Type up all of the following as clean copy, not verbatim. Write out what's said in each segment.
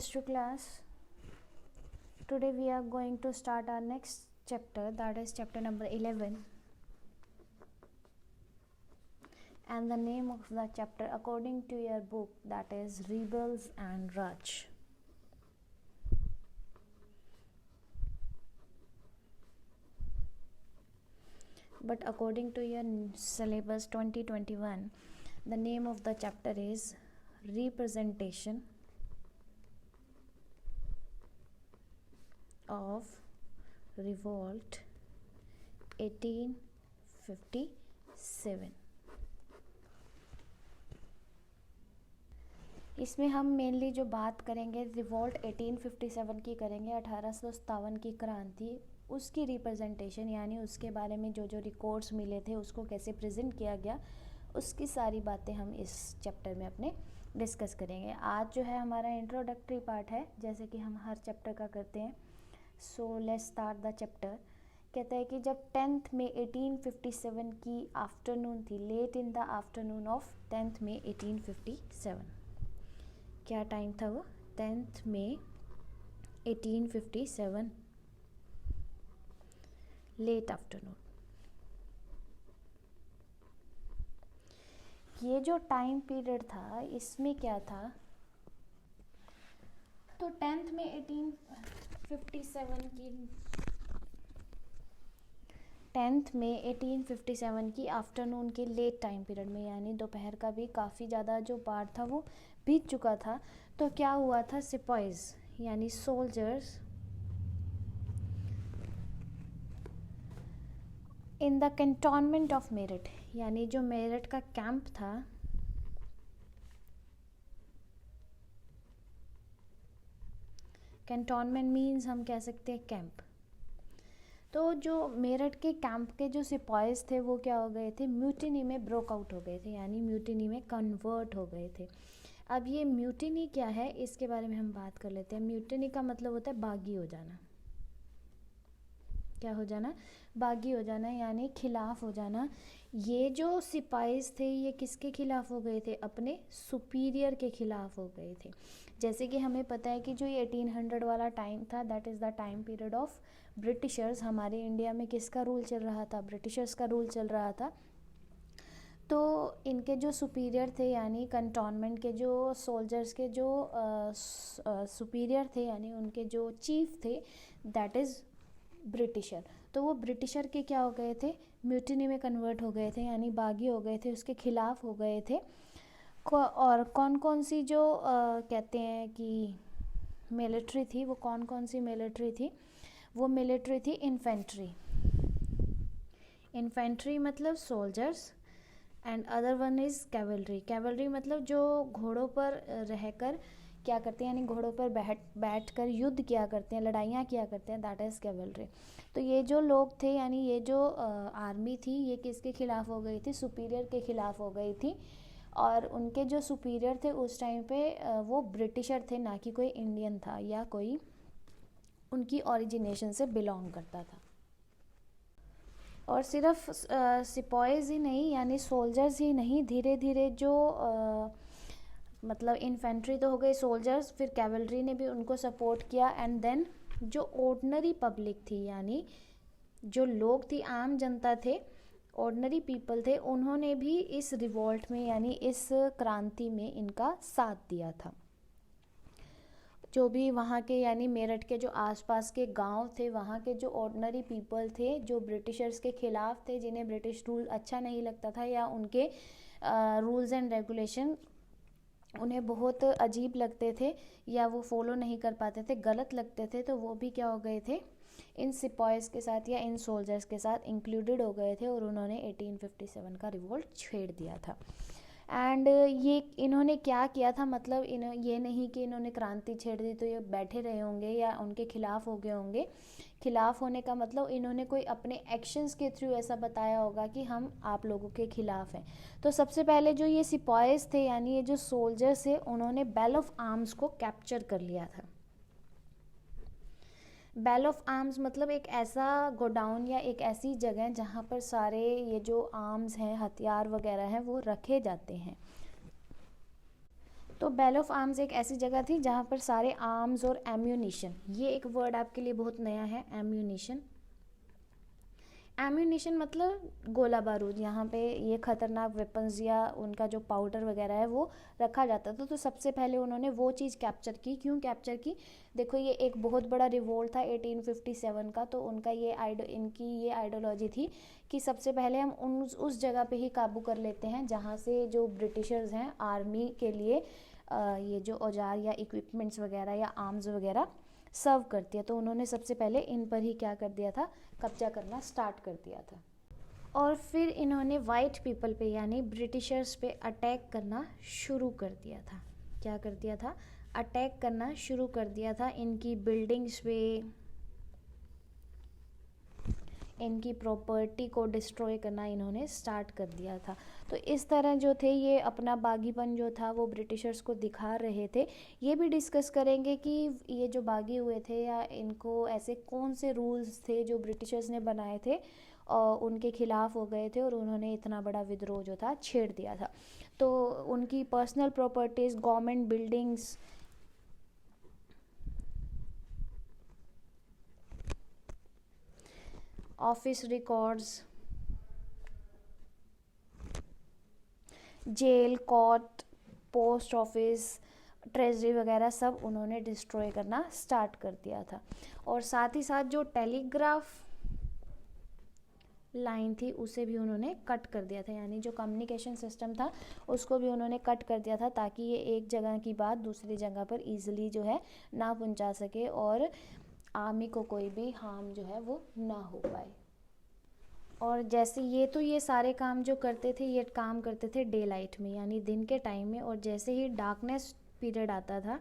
To class, today we are going to start our next chapter, that is chapter number 11, and the name of the chapter according to your book, that is Rebels and Raj. But according to your syllabus 2021, the name of the chapter is Representation of Revolt 1857. इसमें हम mainly जो बात करेंगे revolt 1857 की करेंगे, 1857 की क्रांति, उसकी रिप्रेजेंटेशन यानी उसके बारे में जो जो रिकॉर्ड्स मिले थे उसको कैसे प्रेजेंट किया गया, उसकी सारी बातें हम इस चैप्टर में अपने डिस्कस करेंगे. आज जो है हमारा इंट्रोडक्टरी पार्ट है, जैसे कि हम हर चैप्टर का करते हैं. So let's start the chapter. कहता है कि जब 10th में 1857 की आफ्टरनून थी, late in the afternoon of 10th में 1857. क्या टाइम था वो? 10th में 1857, लेट आफ्टरनून. ये जो टाइम पीरियड था इसमें क्या था, तो 10th में 1857 की आफ्टरनून के लेट टाइम पीरियड में, यानी दोपहर का भी काफ़ी ज़्यादा जो पार्ट था वो बीत चुका था. तो क्या हुआ था, सिपाहीज यानी soldiers in the cantonment of Meerut, यानी जो मेरठ का कैंप था, कैंटोनमेंट मीन्स हम कह सकते हैं कैंप. तो जो मेरठ के कैंप के जो सिपाहीज थे वो क्या हो गए थे, म्यूटिनी में ब्रोक आउट हो गए थे, यानी म्यूटिनी में कन्वर्ट हो गए थे. अब ये म्यूटिनी क्या है इसके बारे में हम बात कर लेते हैं. म्यूटिनी का मतलब होता है बागी हो जाना. क्या हो जाना? बागी हो जाना, यानी खिलाफ हो जाना. ये जो सिपाहीज थे ये किसके खिलाफ हो गए थे? अपने सुपीरियर के खिलाफ हो गए थे. जैसे कि हमें पता है कि जो ये 1800 वाला टाइम था, that is the time period of Britishers. हमारे इंडिया में किसका रूल चल रहा था? ब्रिटिशर्स का रूल चल रहा था. तो इनके जो सुपीरियर थे, यानी कंटोनमेंट के जो सोल्जर्स के जो सुपीरियर थे, यानी उनके जो चीफ थे, दैट इज़ ब्रिटिशर. तो वो ब्रिटिशर के क्या हो गए थे? म्यूटिनी में कन्वर्ट हो गए थे, यानी बागी हो गए थे, उसके खिलाफ हो गए थे. और कौन कौन सी जो कहते हैं कि मिलिट्री थी, वो कौन कौन सी मिलिट्री थी? वो मिलिट्री थी इन्फेंट्री. इन्फेंट्री मतलब soldiers, and other one is cavalry. Cavalry मतलब जो घोड़ों पर रहकर क्या करते हैं, यानी घोड़ों पर बैठ कर युद्ध किया करते हैं, लड़ाइयाँ किया करते हैं, दैट इज़ कैवलरी. तो ये जो लोग थे, यानी ये जो आर्मी थी, ये किसके खिलाफ हो गई थी? सुपीरियर के खिलाफ हो गई थी. और उनके जो सुपीरियर थे उस टाइम पे वो ब्रिटिशर थे, ना कि कोई इंडियन था या कोई उनकी ओरिजिनेशन से बिलोंग करता था. और सिर्फ सिपाहीज ही नहीं, यानी सोल्जर्स ही नहीं, धीरे धीरे जो मतलब इन्फेंट्री तो हो गई, सोल्जर्स, फिर कैवलरी ने भी उनको सपोर्ट किया. एंड देन जो ऑर्डिनरी पब्लिक थी, यानी जो लोग थी, आम जनता थे, ऑर्डिनरी पीपल थे, उन्होंने भी इस रिवॉल्ट में यानी इस क्रांति में इनका साथ दिया था. जो भी वहाँ के यानी मेरठ के जो आसपास के गांव थे, वहाँ के जो ऑर्डिनरी पीपल थे, जो ब्रिटिशर्स के ख़िलाफ़ थे, जिन्हें ब्रिटिश रूल अच्छा नहीं लगता था या उनके रूल्स एंड रेगुलेशन उन्हें बहुत अजीब लगते थे या वो फॉलो नहीं कर पाते थे, गलत लगते थे, तो वो भी क्या हो गए थे, इन सिपाहीज़ के साथ या इन सोल्जर्स के साथ इंक्लूडेड हो गए थे, और उन्होंने 1857 का रिवॉल्ट छेड़ दिया था. एंड ये इन्होंने क्या किया था, मतलब ये नहीं कि इन्होंने क्रांति छेड़ दी तो ये बैठे रहे होंगे या उनके खिलाफ हो गए होंगे. खिलाफ होने का मतलब इन्होंने कोई अपने एक्शंस के थ्रू ऐसा बताया होगा कि हम आप लोगों के खिलाफ हैं. तो सबसे पहले जो ये सिपाहीज थे, यानी ये जो सोल्जर्स थे, उन्होंने बेल ऑफ आर्म्स को कैप्चर कर लिया था. बेल ऑफ आर्म्स मतलब एक ऐसा गोडाउन या एक ऐसी जगह जहाँ पर सारे ये जो आर्म्स हैं, हथियार वगैरह हैं, वो रखे जाते हैं. तो बेल ऑफ आर्म्स एक ऐसी जगह थी जहाँ पर सारे आर्म्स और एम्यूनिशन, ये एक वर्ड आपके लिए बहुत नया है, एम्यूनिशन। एम्यूनिशन मतलब गोला बारूद, यहाँ पे ये खतरनाक वेपन्स या उनका जो पाउडर वगैरह है वो रखा जाता था। तो सबसे पहले उन्होंने वो चीज़ कैप्चर की। क्यों कैप्चर की? देखो ये एक बहुत बड़ा रिवोल्ट था 1857 का, तो उनका ये इनकी ये आइडियोलॉजी थी कि सबसे पहले हम उस जगह पे ही काबू कर लेते हैं जहाँ से जो ब्रिटिशर्स हैं आर्मी के लिए ये जो औजार या इक्विपमेंट्स वगैरह या आर्म्स वगैरह सर्व करती है। तो उन्होंने सबसे पहले इन पर ही क्या कर दिया था, कब्जा करना स्टार्ट कर दिया था। और फिर इन्होंने वाइट पीपल पे यानी ब्रिटिशर्स पे अटैक करना शुरू कर दिया था। क्या कर दिया था? अटैक करना शुरू कर दिया था। इनकी बिल्डिंग्स पे, इनकी प्रॉपर्टी को डिस्ट्रॉय करना इन्होंने स्टार्ट कर दिया था। तो इस तरह जो थे ये अपना बागीपन जो था वो ब्रिटिशर्स को दिखा रहे थे। ये भी डिस्कस करेंगे कि ये जो बागी हुए थे या इनको ऐसे कौन से रूल्स थे जो ब्रिटिशर्स ने बनाए थे और उनके खिलाफ हो गए थे और उन्होंने इतना बड़ा विद्रोह जो था छेड़ दिया था। तो उनकी personal properties, government buildings, office records, jail, court, post office, treasury वगैरह सब उन्होंने डिस्ट्रॉय करना स्टार्ट कर दिया था। और साथ ही साथ जो टेलीग्राफ लाइन थी उसे भी उन्होंने कट कर दिया था, यानी जो कम्युनिकेशन सिस्टम था उसको भी उन्होंने कट कर दिया था ताकि ये एक जगह की बात दूसरी जगह पर ईजिली जो है ना पहुंचा सके और आर्मी को कोई भी हार्म जो है वो ना हो पाए। और जैसे ये सारे काम जो करते थे ये काम करते थे डे लाइट में यानी दिन के टाइम में। और जैसे ही डार्कनेस पीरियड आता था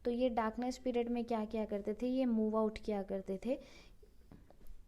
तो ये डार्कनेस पीरियड में क्या क्या करते थे, ये मूव आउट किया करते थे।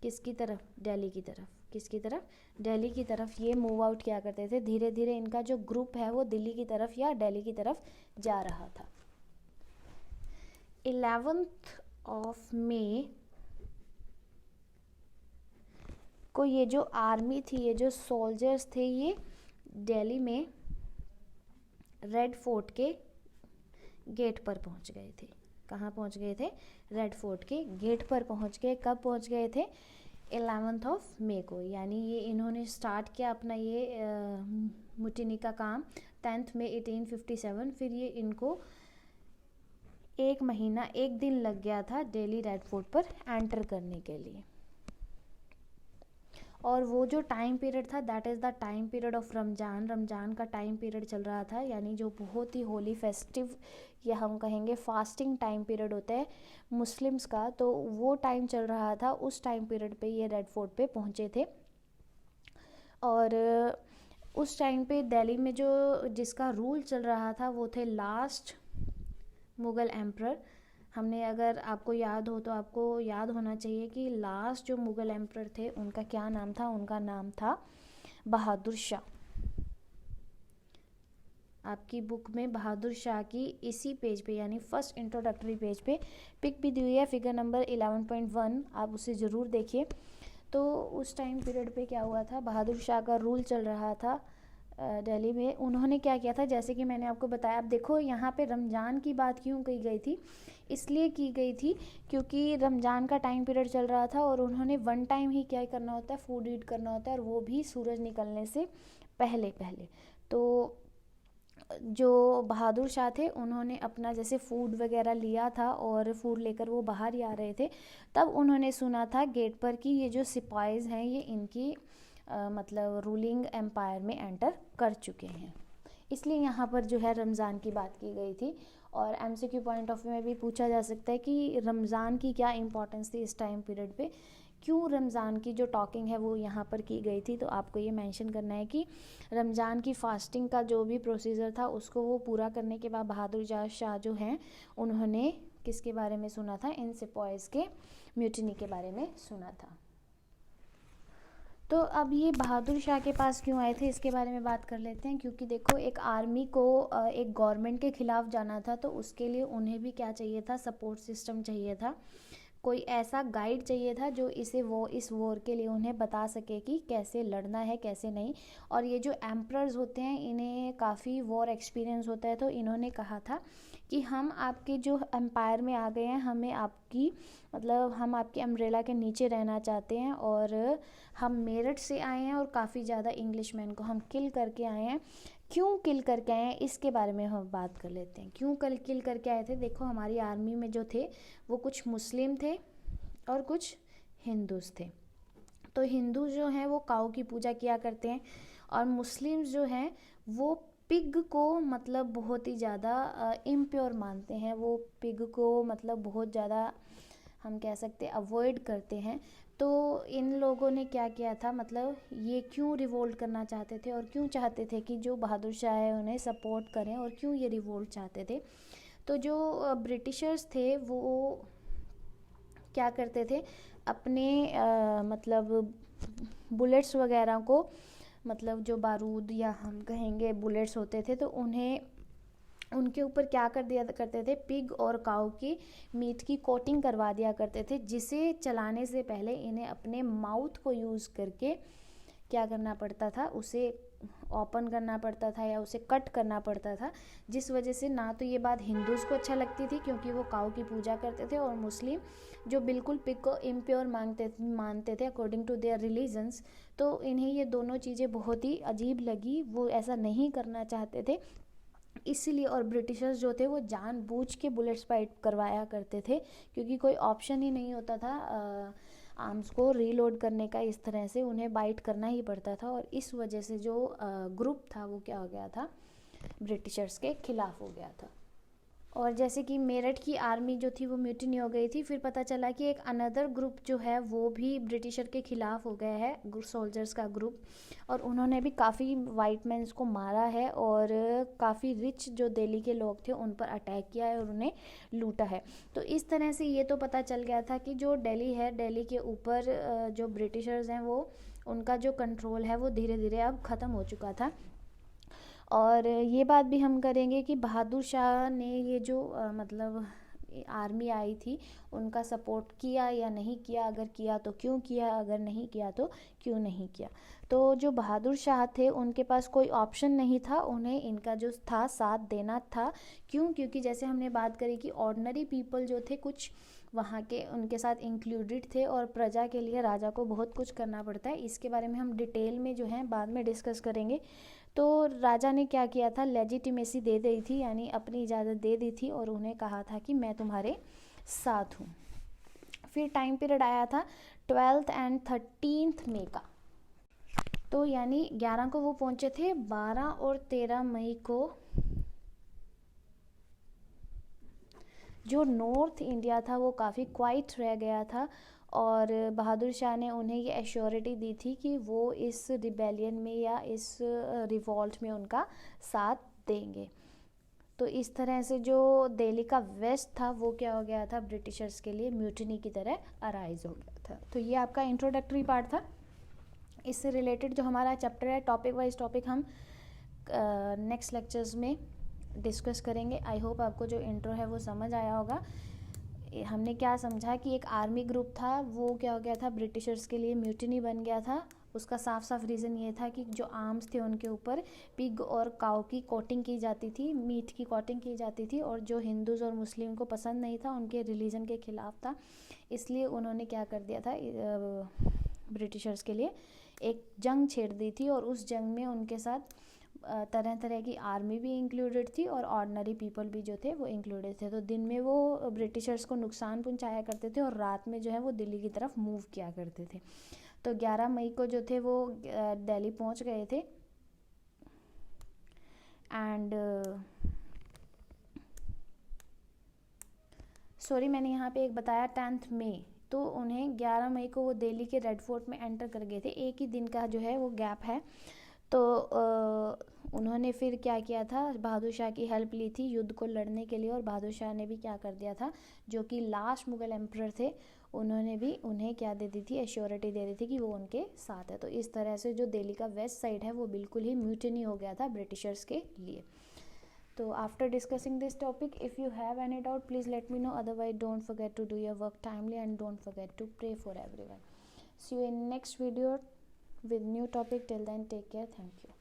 किसकी तरफ? दिल्ली की तरफ। किसकी तरफ? दिल्ली की तरफ ये मूव आउट किया करते थे। धीरे धीरे इनका जो ग्रुप है वो दिल्ली की तरफ या दिल्ली की तरफ जा रहा था। 11 मई को ये जो आर्मी थी, ये जो सोल्जर्स थे, ये दिल्ली में रेड फोर्ट के गेट पर पहुंच गए थे। कहाँ पहुंच गए थे? रेड फोर्ट के गेट पर पहुंच गए। कब पहुंच गए थे? 11 मई को। यानी ये इन्होंने स्टार्ट किया अपना ये मुटिनी का काम 10 मई 1857। फिर ये इनको 1 महीना 1 दिन लग गया था दिल्ली रेड फोर्ट पर एंटर करने के लिए। और वो जो टाइम पीरियड था that is the time period of Ramzan का टाइम पीरियड चल रहा था, यानी जो बहुत ही होली फेस्टिव या हम कहेंगे फास्टिंग टाइम पीरियड होता है मुस्लिम्स का, तो वो टाइम चल रहा था। उस टाइम पीरियड पे ये रेड फोर्ट पे पहुँचे थे। और उस टाइम पे दिल्ली में जो जिसका रूल चल रहा था वो थे लास्ट मुग़ल एम्परर। हमने, अगर आपको याद हो तो आपको याद होना चाहिए कि लास्ट जो मुग़ल एम्परर थे उनका क्या नाम था? उनका नाम था बहादुर शाह। आपकी बुक में बहादुर शाह की इसी पेज पे यानी फर्स्ट इंट्रोडक्टरी पेज पे पिक भी दी हुई है, फिगर नंबर 11.1, आप उसे ज़रूर देखिए। तो उस टाइम पीरियड पे क्या हुआ था, बहादुर शाह का रूल चल रहा था दिल्ली में। उन्होंने क्या किया था, जैसे कि मैंने आपको बताया। अब देखो यहाँ पे रमज़ान की बात क्यों की गई थी? इसलिए की गई थी क्योंकि रमज़ान का टाइम पीरियड चल रहा था और उन्होंने वन टाइम ही क्या करना होता है, फूड ईट करना होता है, और वो भी सूरज निकलने से पहले पहले। तो जो बहादुर शाह थे उन्होंने अपना जैसे फूड वगैरह लिया था और फूड लेकर वो बाहर ही आ रहे थे, तब उन्होंने सुना था गेट पर कि ये जो सिपाहीज़ हैं ये इनकी मतलब रूलिंग एम्पायर में एंटर कर चुके हैं। इसलिए यहाँ पर जो है रमज़ान की बात की गई थी। और एमसीक्यू पॉइंट ऑफ व्यू में भी पूछा जा सकता है कि रमज़ान की क्या इंपॉर्टेंस थी इस टाइम पीरियड पे, क्यों रमज़ान की जो टॉकिंग है वो यहाँ पर की गई थी। तो आपको ये मेंशन करना है कि रमज़ान की फास्टिंग का जो भी प्रोसीजर था उसको वो पूरा करने के बाद बहादुर शाह जो हैं उन्होंने किसके बारे में सुना था? इन सिपाहीज़ के म्यूटिनी के बारे में सुना था। तो अब ये बहादुर शाह के पास क्यों आए थे इसके बारे में बात कर लेते हैं। क्योंकि देखो एक आर्मी को एक गवर्नमेंट के ख़िलाफ़ जाना था तो उसके लिए उन्हें भी क्या चाहिए था? सपोर्ट सिस्टम चाहिए था। कोई ऐसा गाइड चाहिए था जो इस वॉर के लिए उन्हें बता सके कि कैसे लड़ना है कैसे नहीं। और ये जो एम्परर्स होते हैं इन्हें काफ़ी वॉर एक्सपीरियंस होता है, तो इन्होंने कहा था कि हम आपके जो एम्पायर में आ गए हैं, हमें आपकी मतलब हम आपके अम्ब्रेला के नीचे रहना चाहते हैं, और हम मेरठ से आए हैं और काफ़ी ज़्यादा इंग्लिशमैन को हम किल करके आए हैं। क्यों किल करके आए हैं इसके बारे में हम बात कर लेते हैं। क्यों किल करके आए थे? देखो, हमारी आर्मी में जो थे वो कुछ मुस्लिम थे और कुछ हिंदूस थे। तो हिंदू जो हैं वो काऊ की पूजा किया करते हैं, और मुस्लिम्स जो हैं वो पिग को मतलब बहुत ही ज़्यादा इम्प्योर मानते हैं। वो पिग को मतलब बहुत ज़्यादा हम कह सकते हैं अवॉइड करते हैं। तो इन लोगों ने क्या किया था, मतलब ये क्यों रिवोल्ट करना चाहते थे और क्यों चाहते थे कि जो बहादुर शाह है उन्हें सपोर्ट करें, और क्यों ये रिवोल्ट चाहते थे? तो जो ब्रिटिशर्स थे वो क्या करते थे, अपने मतलब बुलेट्स वगैरह को, मतलब जो बारूद या हम कहेंगे बुलेट्स होते थे, तो उन्हें उनके ऊपर क्या कर दिया करते थे, पिग और काऊ की मीट की कोटिंग करवा दिया करते थे, जिसे चलाने से पहले इन्हें अपने माउथ को यूज़ करके क्या करना पड़ता था, उसे ओपन करना पड़ता था या उसे कट करना पड़ता था। जिस वजह से ना तो ये बात हिंदूज़ को अच्छा लगती थी क्योंकि वो काऊ की पूजा करते थे, और मुस्लिम जो बिल्कुल पिग को इम्प्योर मानते थे अकॉर्डिंग टू देयर रिलीजन्स, तो इन्हें ये दोनों चीज़ें बहुत ही अजीब लगी, वो ऐसा नहीं करना चाहते थे इसलिए। और ब्रिटिशर्स जो थे वो जानबूझ के बुलेट्स फाइट करवाया करते थे, क्योंकि कोई ऑप्शन ही नहीं होता था आर्म्स को रीलोड करने का, इस तरह से उन्हें बाइट करना ही पड़ता था। और इस वजह से जो ग्रुप था वो क्या हो गया था, ब्रिटिशर्स के खिलाफ हो गया था। और जैसे कि मेरठ की आर्मी जो थी वो म्यूटिनी हो गई थी, फिर पता चला कि एक अनदर ग्रुप जो है वो भी ब्रिटिशर के खिलाफ हो गया है, सोल्जर्स का ग्रुप, और उन्होंने भी काफ़ी वाइट मैन्स को मारा है, और काफ़ी रिच जो दिल्ली के लोग थे उन पर अटैक किया है और उन्हें लूटा है। तो इस तरह से ये तो पता चल गया था कि जो दिल्ली है, दिल्ली के ऊपर जो ब्रिटिशर्स हैं वो उनका जो कंट्रोल है वो धीरे धीरे अब ख़त्म हो चुका था। और ये बात भी हम करेंगे कि बहादुर शाह ने ये जो मतलब आर्मी आई थी उनका सपोर्ट किया या नहीं किया, अगर किया तो क्यों किया, अगर नहीं किया तो क्यों नहीं किया। तो जो बहादुर शाह थे उनके पास कोई ऑप्शन नहीं था, उन्हें इनका जो था साथ देना था। क्यों? क्योंकि जैसे हमने बात करी कि ऑर्डिनरी पीपल जो थे कुछ वहाँ के उनके साथ इंक्लूडेड थे, और प्रजा के लिए राजा को बहुत कुछ करना पड़ता है। इसके बारे में हम डिटेल में जो है बाद में डिस्कस करेंगे। तो राजा ने क्या किया था, लेजिटिमेसी दे दी थी, यानी अपनी इजाज़त दे दी थी, और उन्हें कहा था कि मैं तुम्हारे साथ हूँ। फिर टाइम पीरियड आया था 12th and 13th मई का, तो यानी 11 को वो पहुंचे थे, 12 और 13 मई को जो नॉर्थ इंडिया था वो काफ़ी क्वाइट रह गया था, और बहादुर शाह ने उन्हें ये एश्योरिटी दी थी कि वो इस रिबेलियन में या इस रिवॉल्ट में उनका साथ देंगे। तो इस तरह से जो दिल्ली का वेस्ट था वो क्या हो गया था, ब्रिटिशर्स के लिए म्यूटिनी की तरह अराइज हो गया था। तो ये आपका इंट्रोडक्टरी पार्ट था। इससे रिलेटेड जो हमारा चैप्टर है, टॉपिक वाइज टॉपिक हम नेक्स्ट लेक्चर्स में डिस्कस करेंगे। आई होप आपको जो इंट्रो है वो समझ आया होगा। हमने क्या समझा कि एक आर्मी ग्रुप था, वो क्या हो गया था, ब्रिटिशर्स के लिए म्यूटिनी बन गया था। उसका साफ साफ रीज़न ये था कि जो आर्म्स थे उनके ऊपर पिग और काऊ की कोटिंग की जाती थी, मीट की कोटिंग की जाती थी, और जो हिंदूज़ और मुस्लिम को पसंद नहीं था, उनके रिलीजन के ख़िलाफ़ था, इसलिए उन्होंने क्या कर दिया था, ब्रिटिशर्स के लिए एक जंग छेड़ दी थी। और उस जंग में उनके साथ तरह तरह की आर्मी भी इंक्लूडेड थी और ऑर्डिनरी पीपल भी जो थे वो इंक्लूडेड थे। तो दिन में वो ब्रिटिशर्स को नुकसान पहुंचाया करते थे, और रात में जो है वो दिल्ली की तरफ मूव किया करते थे। तो 11 मई को जो थे वो दिल्ली पहुंच गए थे, एंड सॉरी मैंने यहाँ पे एक बताया 10th मई, तो उन्हें 11 मई को वो दिल्ली के रेड फोर्ट में एंटर कर गए थे। एक ही दिन का जो है वो गैप है। तो उन्होंने फिर क्या किया था, बहादुर शाह की हेल्प ली थी युद्ध को लड़ने के लिए, और बहादुर शाह ने भी क्या कर दिया था, जो कि लास्ट मुग़ल एम्परर थे, उन्होंने भी उन्हें क्या दे दी थी, एश्योरिटी दे दी थी कि वो उनके साथ है। तो इस तरह से जो दिल्ली का वेस्ट साइड है वो बिल्कुल ही म्यूटिनी हो गया था ब्रिटिशर्स के लिए। So after discussing this topic, if you have any doubt, please let me know. Otherwise, don't forget to do your work timely and don't forget to pray for everyone. See you in next video with new topic. Till then, take care. Thank you.